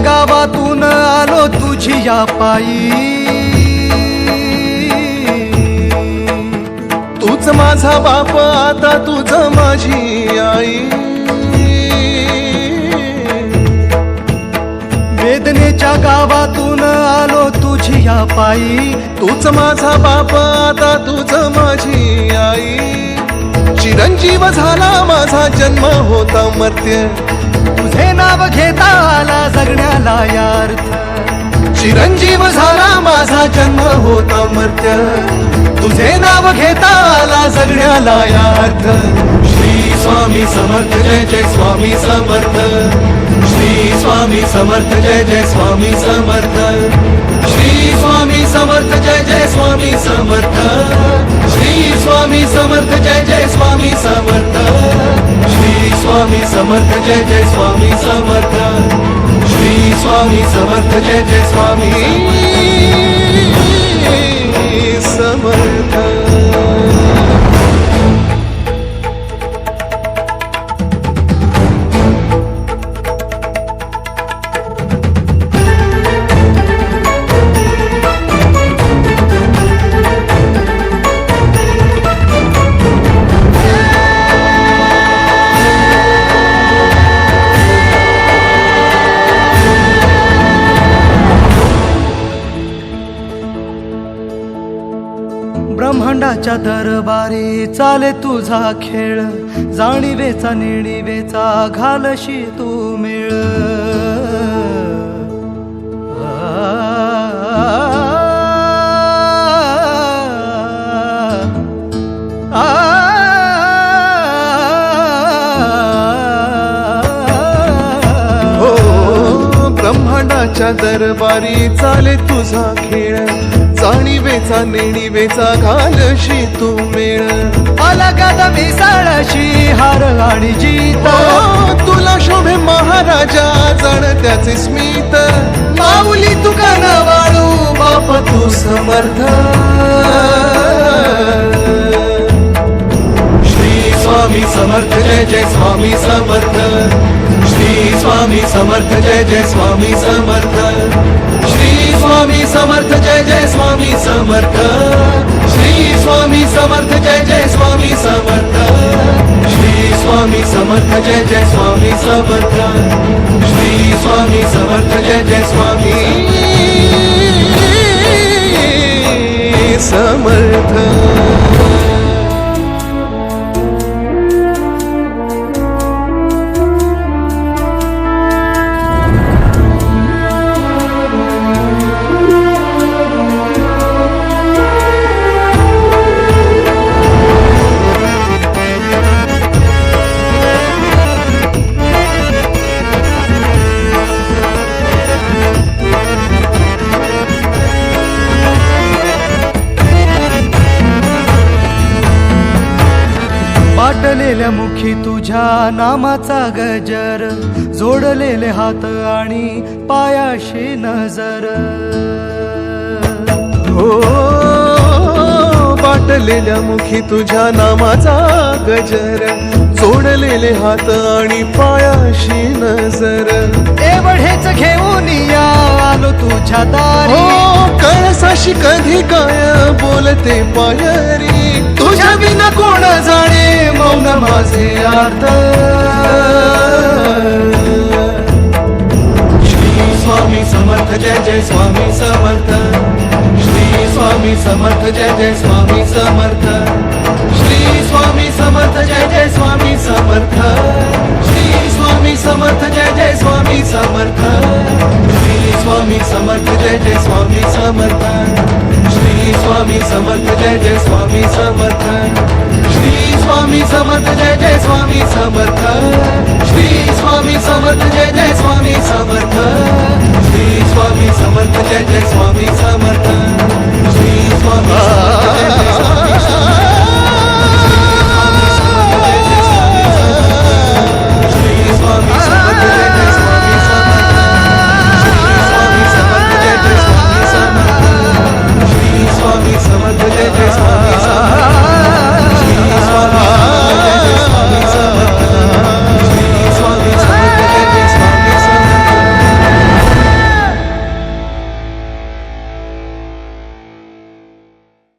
गावातून आलो तुझी पायी, तूच माझा बाप आता तुझ माझी आई, वेदनेच्या गावातून आलो तुझी पायी, तूच माझा बाप आता तुझ माझी आई, चिरंजीव झाला माझा जन्म होता मर्त्य, तुझे नाव घेता आला जगण्याला यार्थ, चिरंजीव झाला माझा जन्म होता मर्त्य, तुझे नाव घेता आला जगण्याला यार्थ. श्री स्वामी समर्थ जय जय स्वामी समर्थ, श्री स्वामी समर्थ जय जय स्वामी समर्थ, श्री स्वामी समर्थ जय जय स्वामी समर्थ, श्री स्वामी समर्थ जय जय स्वामी समर्थ, श्री स्वामी समर्थ जय जय स्वामी समर्थ, श्री स्वामी समर्थ जय जय स्वामी समर्थ. ब्रह्मांडाच्या दरबारी चाले तुझा खेळ, जाणीवेचा नेणीवेचा घालशी तू मेळ. ब्रह्मांडाच्या दरबारी चाले तुझा खेळ, जाणीवेचा नेणीवेचा घालशी तू मेळ. अलगद मिसळशी हार आणि जीत, तुला शोभे महाराजा जण त्याचे स्मित, माऊली तुका न वाळू बाप तू समर्थ. श्री स्वामी समर्थ जय जय स्वामी समर्थ, श्री स्वामी समर्थ जय जय स्वामी समर्थ, श्री स्वामी समर्थ जय जय स्वामी समर्थ, श्री स्वामी समर्थ जय जय स्वामी समर्थ, श्री स्वामी समर्थ जय जय स्वामी समर्थ, श्री स्वामी समर्थ जय जय स्वामी समर्थ. वाटलेल्या मुखी तुझ्या नामाचा गजर, जोडलेले हात आणि पायाशी नजर. हो वाटलेल्या मुखी तुझ्या नामाचा गजर, जोडलेले हात आणि पायाशी नजर. एवढेच घेऊन या आलो तुझ्या दारी, कळसाशी कधी काय बोलते पायरी, तुझ्या विना कोण जाणे मौन माझे अर्थ. श्री स्वामी समर्थ जय जय स्वामी समर्थ, श्री स्वामी समर्थ जय जय स्वामी समर्थ, श्री स्वामी समर्थ जय जय स्वामी समर्थ, श्री स्वामी समर्थ जय जय स्वामी समर्थ, श्री स्वामी समर्थ जय जय स्वामी समर्थ, श्री स्वामी समर्थ जय जय स्वामी समर्थ, श्री स्वामी समर्थ जय जय स्वामी समर्थ, श्री स्वामी समर्थ जय जय स्वामी समर्थ, श्री स्वामी समर्थ जय जय स्वामी समर्थ, श्री स्वामी